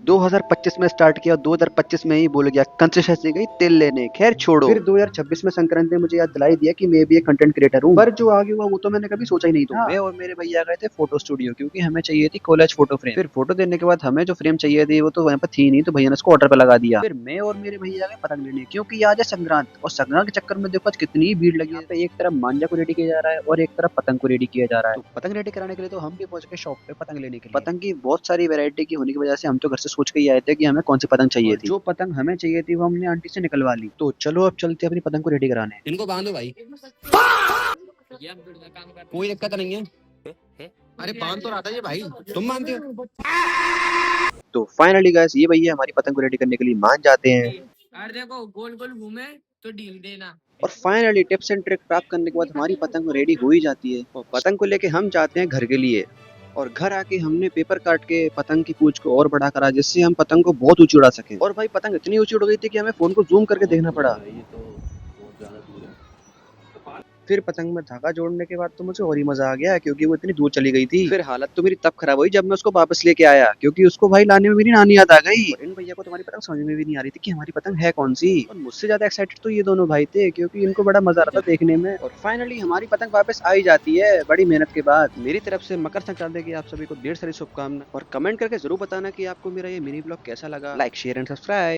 2025 में स्टार्ट किया, 2025 में ही भूल गया, कंसिस्टेंसी गई तेल लेने। खैर छोड़ो। फिर 2026 में संक्रांत ने मुझे याद दिलाई दिया कि मैं भी एक कंटेंट क्रिएटर हूँ, पर जो आगे हुआ वो तो मैंने कभी सोचा ही नहीं था। मैं और मेरे भैया गए थे फोटो स्टूडियो, क्योंकि हमें चाहिए थी कॉलेज फोटो फ्रेम। फिर फोटो देने के बाद हमें जो फ्रेम चाहिए थी वो तो वहाँ पर थी नहीं, तो भैया ने उसको ऑर्डर पे लगा दिया। फिर मैं और मेरे भैया गए पतंग लेने, क्योंकि आज है संक्रांत, और संक्रांत के चक्कर में देखो आज कितनी भीड़ लगी है। यहाँ पे एक तरफ मांझा को रेडी किया जा रहा है और एक तरफ पतंग को रेडी किया जा रहा है। तो पतंग रेडी कराने के लिए तो हम भी पहुंच गए शॉप पे पतंग लेने के लिए। पतंग की बहुत सारी वैरायटी की होने की वजह से हम तो घर से सोच के ही आए थे कि हमें कौन सी पतंग चाहिए थी। जो पतंग हमें चाहिए थी वो हमने आंटी से निकलवा ली। तो चलो अब चलते हैं अपनी पतंग को रेडी कराने। इनको बांधो भाई, कोई दिक्कत नहीं है। अरे बांध तो रहा था ये भाई, तुम मानते हो? तो फाइनली गाइस ये भैया हमारी पतंग को रेडी करने के लिए मान जाते हैं। अरे देखो गोल गोल घूमे तो डील देना। और फाइनली टिप्स एंड ट्रिक प्राप्त करने के बाद हमारी पतंग रेडी हो ही जाती है, और पतंग को लेके हम जाते हैं घर के लिए। और घर आके हमने पेपर काट के पतंग की पूंछ को और बड़ा करा, जिससे हम पतंग को बहुत ऊंची उड़ा सकें। और भाई पतंग इतनी ऊंची उड़ गई थी कि हमें फोन को जूम करके देखना पड़ा। फिर पतंग में धागा जोड़ने के बाद तो मुझे और ही मजा आ गया, क्योंकि वो इतनी दूर चली गई थी। फिर हालत तो मेरी तब खराब हुई जब मैं उसको वापस लेके आया, क्योंकि उसको भाई लाने में मेरी नानी याद आ गई। और इन भैया को तुम्हारी पतंग समझ में भी नहीं आ रही थी कि हमारी पतंग है कौन सी। और मुझसे ज्यादा एक्साइटेड तो ये दोनों भाई थे, क्योंकि इनको बड़ा मजा आ रहा था देखने में। और फाइनली हमारी पतंग वापस आ ही जाती है बड़ी मेहनत के बाद। मेरी तरफ से मकर संक्रांति की आप सभी को ढेर सारी शुभकामनाएं, और कमेंट करके जरूर बताना कि आपको मेरा ये मिनी ब्लॉग कैसा लगा। Like share and subscribe.